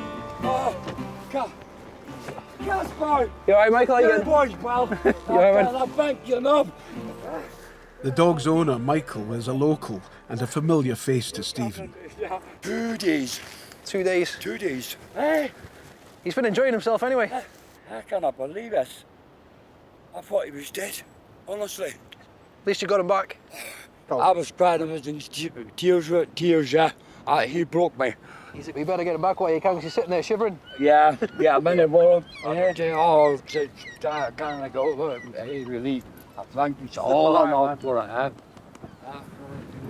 Speaker 16: Oh, Gaspar!
Speaker 15: You alright, Michael? How you
Speaker 16: doing? Boys, pal.
Speaker 15: You alright, man?
Speaker 16: Thank you, love.
Speaker 1: The dog's owner, Michael, is a local and a familiar face to Stephen.
Speaker 16: 2 days.
Speaker 15: 2 days?
Speaker 16: 2 days. Hey?
Speaker 15: He's been enjoying himself anyway.
Speaker 16: I cannot believe this. I thought he was dead, honestly.
Speaker 15: At least you got him back.
Speaker 16: I was crying, I was in tears, yeah. He broke me.
Speaker 15: We better get him back while you can, because he's sitting there shivering.
Speaker 16: Yeah, I'm in the warrant. Oh, can I go? Hey, relief. Thank you. All I know for I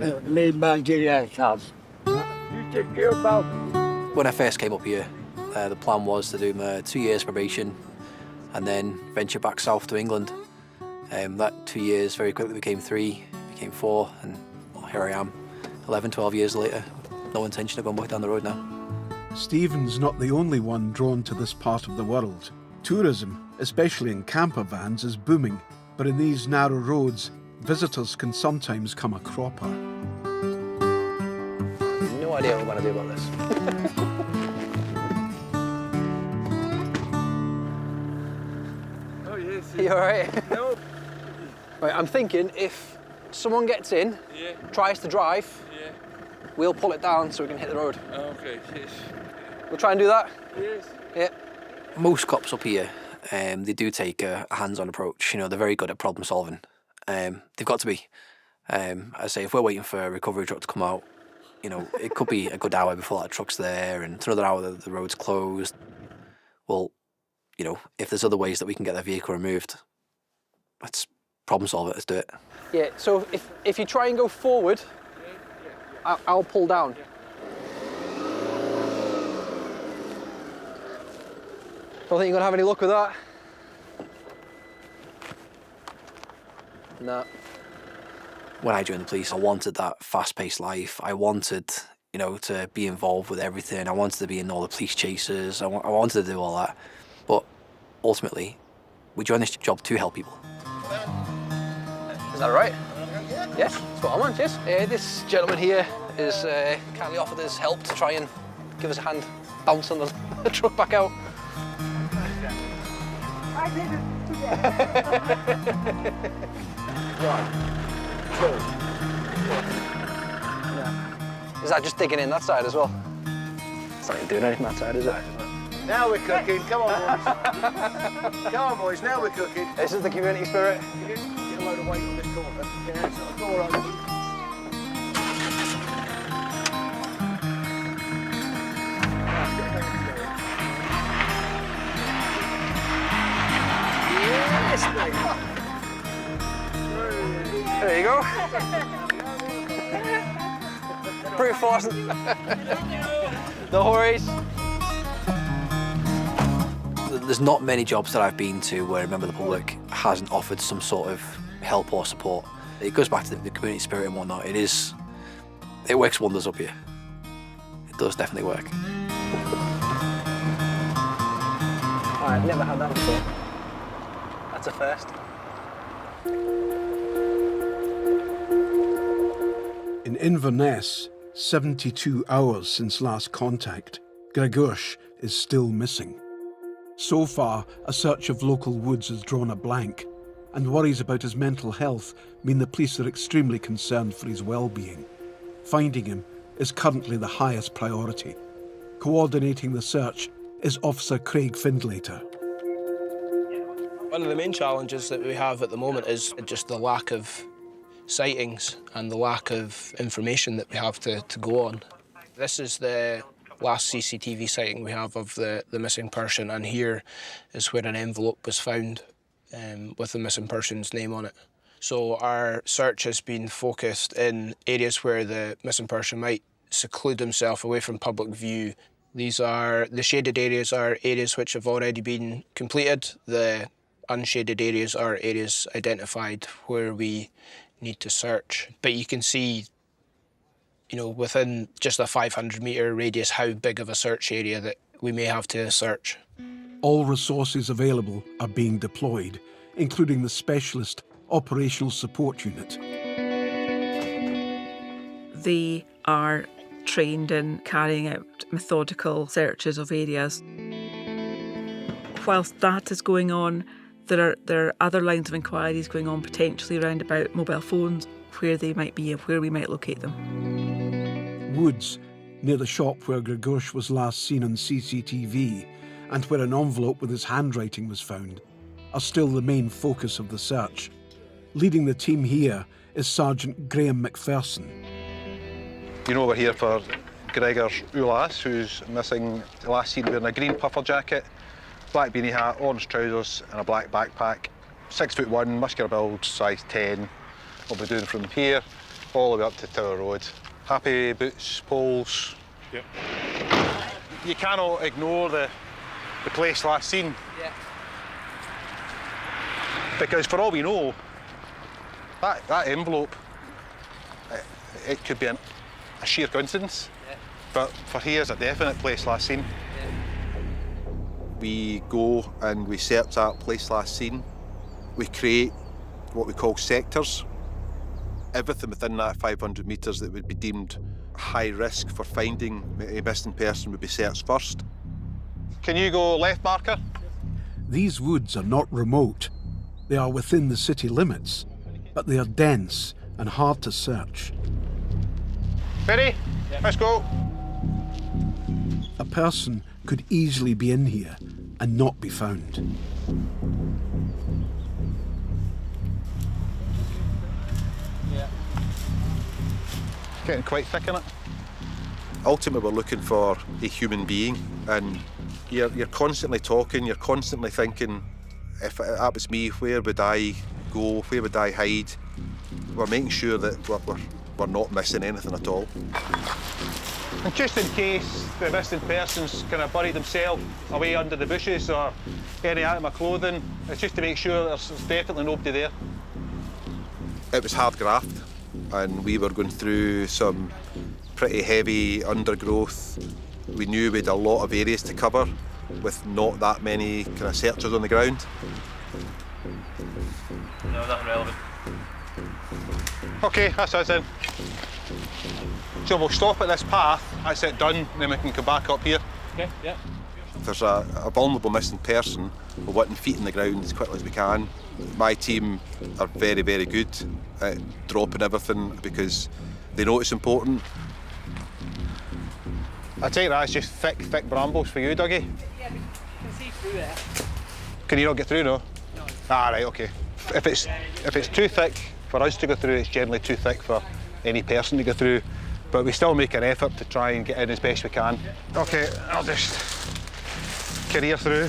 Speaker 16: have. Leave man, give you a chance. You take care, pal.
Speaker 15: When I first came up here, the plan was to do my 2 years probation and then venture back south to England. That 2 years very quickly became 3, became 4, and well, here I am, 11, 12 years later. No intention of going back down the road now.
Speaker 1: Stephen's not the only one drawn to this part of the world. Tourism, especially in camper vans, is booming, but in these narrow roads, visitors can sometimes come a cropper.
Speaker 15: No idea what we're going to do about this.
Speaker 16: Oh, yes.
Speaker 15: You alright?
Speaker 16: No.
Speaker 15: Right, I'm thinking if someone gets in, tries to drive, we'll pull it down so we can hit the road.
Speaker 16: Okay, yes.
Speaker 15: We'll try and do that?
Speaker 16: Yes.
Speaker 15: Yeah. Most cops up here, they do take a hands-on approach. You know, they're very good at problem solving. They've got to be. I say, if we're waiting for a recovery truck to come out, you know, it could be a good hour before that truck's there, and it's another hour that the road's closed. Well, you know, if there's other ways that we can get that vehicle removed, let's problem solve it, let's do it. Yeah, so if you try and go forward, I'll pull down. Don't think you're gonna have any luck with that. No. When I joined the police, I wanted that fast-paced life. I wanted, you know, to be involved with everything. I wanted to be in all the police chases. I wanted to do all that. But ultimately, we joined this job to help people. Is that right? Yeah, that's what I want, yes. This gentleman here is kindly offered his help to try and give us a hand bouncing the truck back out.
Speaker 16: I did it.
Speaker 15: Is that just digging in that side as well? It's not even doing anything that side, is it?
Speaker 16: Now we're cooking, come on boys. Come on boys, now we're cooking.
Speaker 15: This is the community spirit.
Speaker 16: Get a load of weight on this corner. Yeah, so all right.
Speaker 15: Brute force. No worries. There's not many jobs that I've been to where a member of the public hasn't offered some sort of help or support. It goes back to the community spirit and whatnot. It works wonders up here. It does definitely work.
Speaker 5: Oh, I've never had that before. That's a first.
Speaker 1: In Inverness, 72 hours since last contact, Gregorz is still missing. So far, a search of local woods has drawn a blank, and worries about his mental health mean the police are extremely concerned for his well-being. Finding him is currently the highest priority. Coordinating the search is Officer Craig Findlater.
Speaker 17: One of the main challenges that we have at the moment is just the lack of sightings and the lack of information that we have to go on. This is the last CCTV sighting we have of the missing person, and here is where an envelope was found with the missing person's name on it. So our search has been focused in areas where the missing person might seclude himself away from public view. The shaded areas are areas which have already been completed. The unshaded areas are areas identified where we need to search. But you can see, within just a 500-metre radius how big of a search area that we may have to search.
Speaker 1: All resources available are being deployed, including the specialist operational support unit.
Speaker 10: They are trained in carrying out methodical searches of areas. Whilst that is going on, there are other lines of inquiries going on potentially around about mobile phones, where they might be and where we might locate them.
Speaker 1: Woods, near the shop where Gregorz was last seen on CCTV and where an envelope with his handwriting was found, are still the main focus of the search. Leading the team here is Sergeant Graham McPherson.
Speaker 18: We're here for Kyle of Lochalsh, who's missing, last seen wearing a green puffer jacket, black beanie hat, orange trousers and a black backpack. 6'1", muscular build, size 10. We'll be doing from here all the way up to Tower Road. Happy boots, poles.
Speaker 23: Yep.
Speaker 18: You cannot ignore the place last seen.
Speaker 15: Yeah.
Speaker 18: Because for all we know, that envelope, it could be a sheer coincidence.
Speaker 15: Yeah.
Speaker 18: But for here's a definite place last seen.
Speaker 15: Yeah.
Speaker 18: We go and we search that place last seen. We create what we call sectors. Everything within that 500 metres that would be deemed high risk for finding a missing person would be searched first. Can you go left marker?
Speaker 1: These woods are not remote. They are within the city limits, but they are dense and hard to search.
Speaker 18: Ready? Yeah. Let's go.
Speaker 1: A person could easily be in here and not be found.
Speaker 18: Yeah. Getting quite thick in it. Ultimately, we're looking for a human being, and you're constantly talking, you're constantly thinking, if that was me, where would I go, where would I hide? We're making sure that we're not missing anything at all. And just in case the missing person's kind of buried themselves away under the bushes or any item of clothing, it's just to make sure there's definitely nobody there. It was hard graft, and we were going through some pretty heavy undergrowth. We knew we had a lot of areas to cover with not that many kind of searchers on the ground.
Speaker 21: No, nothing relevant.
Speaker 18: OK, that's us then. So we'll stop at this path, that's it done, and then we can come back up here.
Speaker 21: OK, yeah.
Speaker 18: If there's a vulnerable missing person, we're wanting feet in the ground as quickly as we can. My team are very, very good at dropping everything because they know it's important. I take that as just thick brambles for you, Dougie?
Speaker 9: Yeah, we can see through there.
Speaker 18: Can you not get through, no?
Speaker 9: No.
Speaker 18: Ah, right, OK. If it's too thick for us to go through, it's generally too thick for any person to go through. But we still make an effort to try and get in as best we can. OK, I'll just career through.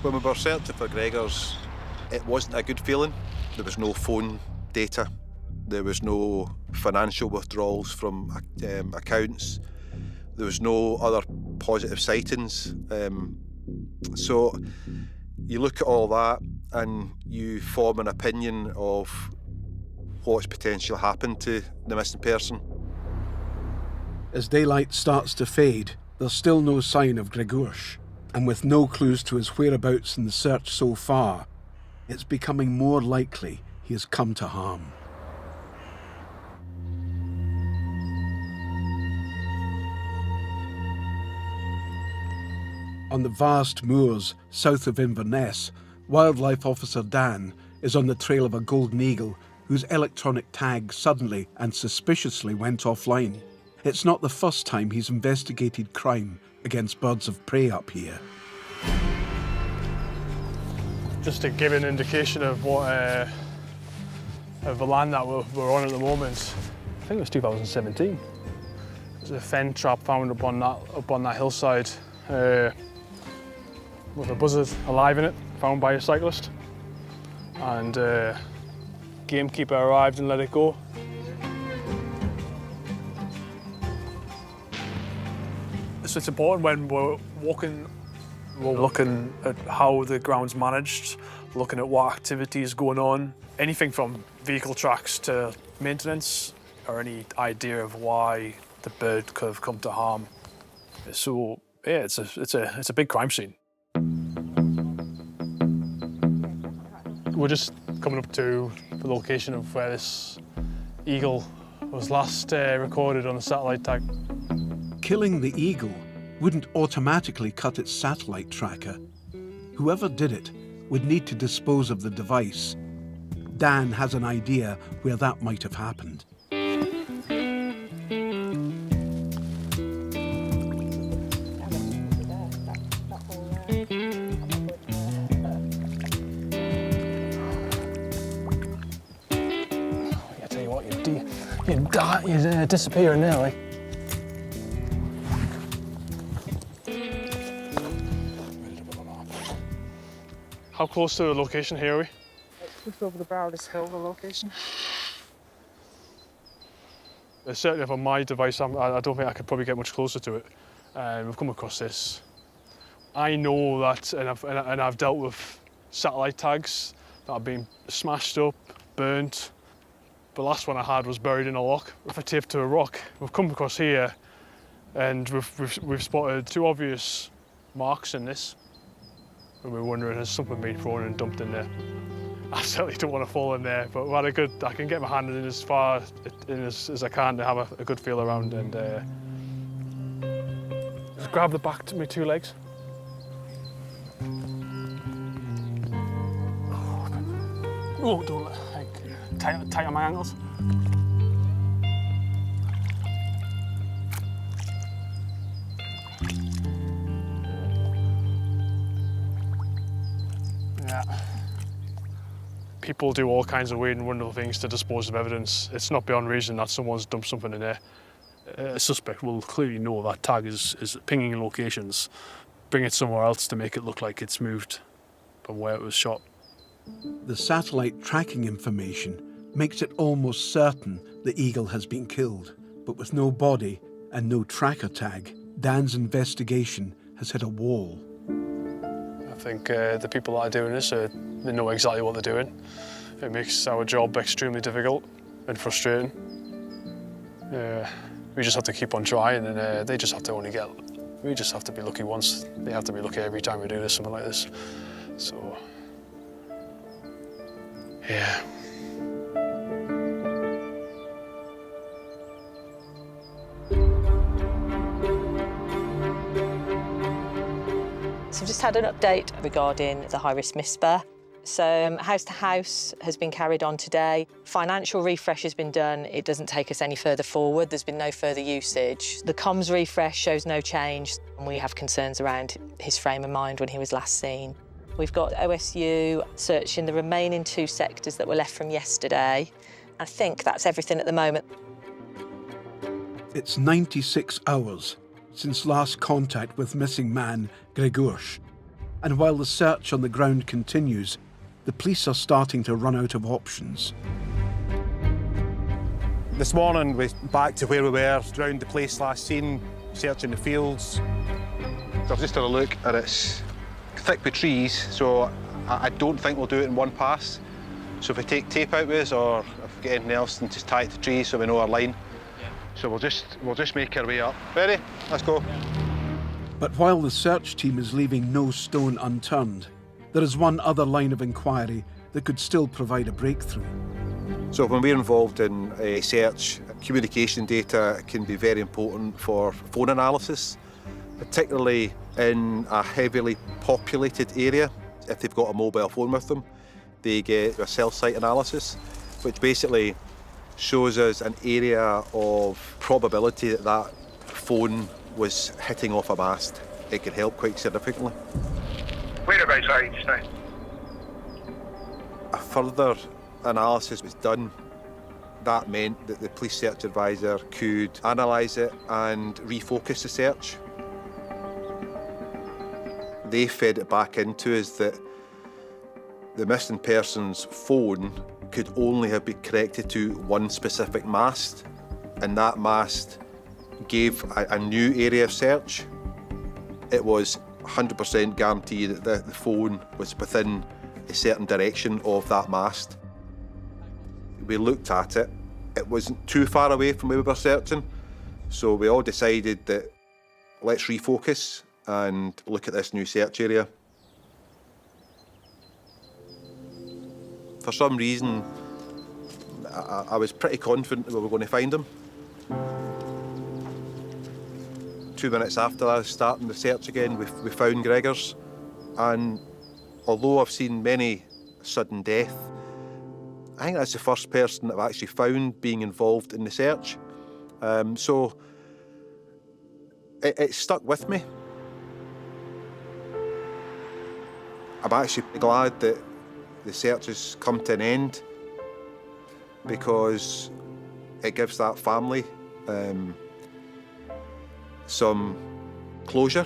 Speaker 18: When we were searching for Gregorz, It wasn't a good feeling. There was no phone data. There was no financial withdrawals from accounts. There was no other positive sightings. So you look at all that and you form an opinion of what's potentially happened to the missing person.
Speaker 1: As daylight starts to fade, there's still no sign of Gregorz, and with no clues to his whereabouts in the search so far, it's becoming more likely he has come to harm. On the vast moors south of Inverness, Wildlife Officer Dan is on the trail of a golden eagle whose electronic tag suddenly and suspiciously went offline. It's not the first time he's investigated crime against birds of prey up here.
Speaker 12: Just to give an indication of what of the land that we're on at the moment, I think it was 2017. There's a fen trap found up on that hillside with a buzzard alive in it, found by a cyclist. And gamekeeper arrived and let it go. So it's important when we're walking, we're looking at how the ground's managed, looking at what activity is going on, anything from vehicle tracks to maintenance, or any idea of why the bird could have come to harm. So yeah, it's a big crime scene. We're just coming up to the location of where this eagle was last recorded on the satellite tag.
Speaker 1: Killing the eagle wouldn't automatically cut its satellite tracker. Whoever did it would need to dispose of the device. Dan has an idea where that might have happened.
Speaker 12: I tell you what, you're disappearing now, eh? How close to the location here are we?
Speaker 9: Just over the brow of this hill, the location.
Speaker 12: Certainly on my device, I don't think I could probably get much closer to it. We've come across this. I know that, and I've dealt with satellite tags that have been smashed up, burnt. The last one I had was buried in a lock with a tape to a rock. We've come across here, and we've spotted two obvious marks in this. And we're wondering, has something been thrown and dumped in there? I certainly don't want to fall in there, but I can get my hand in as far as I can to have a good feel around and just grab the back to my two legs. Oh, don't tight on my ankles. Yeah. People do all kinds of weird and wonderful things to dispose of evidence. It's not beyond reason that someone's dumped something in there. A suspect will clearly know that tag is pinging locations, bring it somewhere else to make it look like it's moved from where it was shot.
Speaker 1: The satellite tracking information makes it almost certain the eagle has been killed, but with no body and no tracker tag, Dan's investigation has hit a wall.
Speaker 12: I think the people that are doing this, they know exactly what they're doing. It makes our job extremely difficult and frustrating. We just have to keep on trying, and they just have to we just have to be lucky once. They have to be lucky every time we do something like this. So, yeah.
Speaker 2: So we've just had an update regarding the high-risk misspur. So house to house has been carried on today. Financial refresh has been done. It doesn't take us any further forward. There's been no further usage. The comms refresh shows no change. And we have concerns around his frame of mind when he was last seen. We've got OSU searching the remaining 2 sectors that were left from yesterday. I think that's everything at the moment.
Speaker 1: It's 96 hours since last contact with missing man Gregorz. And while the search on the ground continues, the police are starting to run out of options.
Speaker 4: This morning we're back to where we were, around the place last seen, searching the fields.
Speaker 18: So I've just had a look and it's thick with trees, so I don't think we'll do it in one pass. So if we take tape out with us or if we get anything else, then just tie it to trees so we know our line. So we'll just make our way up. Ready? Let's go.
Speaker 1: But while the search team is leaving no stone unturned, there is one other line of inquiry that could still provide a breakthrough.
Speaker 18: So when we're involved in a search, communication data can be very important for phone analysis, particularly in a heavily populated area. If they've got a mobile phone with them, they get a cell site analysis, which basically shows us an area of probability that that phone was hitting off a mast. It could help quite significantly.
Speaker 7: Whereabouts are you just now?
Speaker 18: A further analysis was done. That meant that the police search advisor could analyse it and refocus the search. They fed it back into us that the missing person's phone could only have been connected to one specific mast, and that mast gave a new area of search. It was 100% guaranteed that the phone was within a certain direction of that mast. We looked at it. It wasn't too far away from where we were searching, so we all decided that let's refocus and look at this new search area. For some reason, I was pretty confident that we were going to find him. 2 minutes after I was starting the search again, we found Gregor's, and although I've seen many sudden death, I think that's the first person that I've actually found being involved in the search. So it stuck with me. I'm actually glad that the search has come to an end because it gives that family some closure.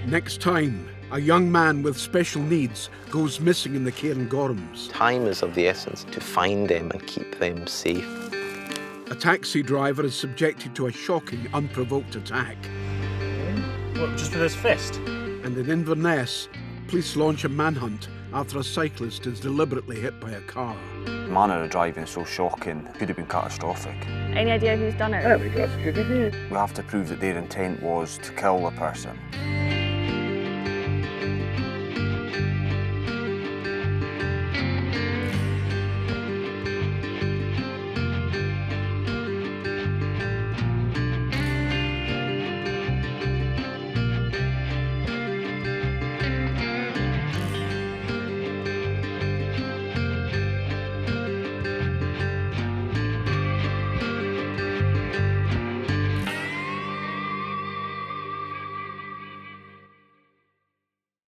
Speaker 1: Next time, a young man with special needs goes missing in the Cairngorms.
Speaker 8: Time is of the essence to find them and keep them safe.
Speaker 1: A taxi driver is subjected to a shocking, unprovoked attack.
Speaker 19: What, just with his fist?
Speaker 1: And in Inverness, police launch a manhunt after a cyclist is deliberately hit by a car.
Speaker 24: The manner of driving is so shocking, it could have been catastrophic.
Speaker 25: Any idea who's done it?
Speaker 24: We have to prove that their intent was to kill the person.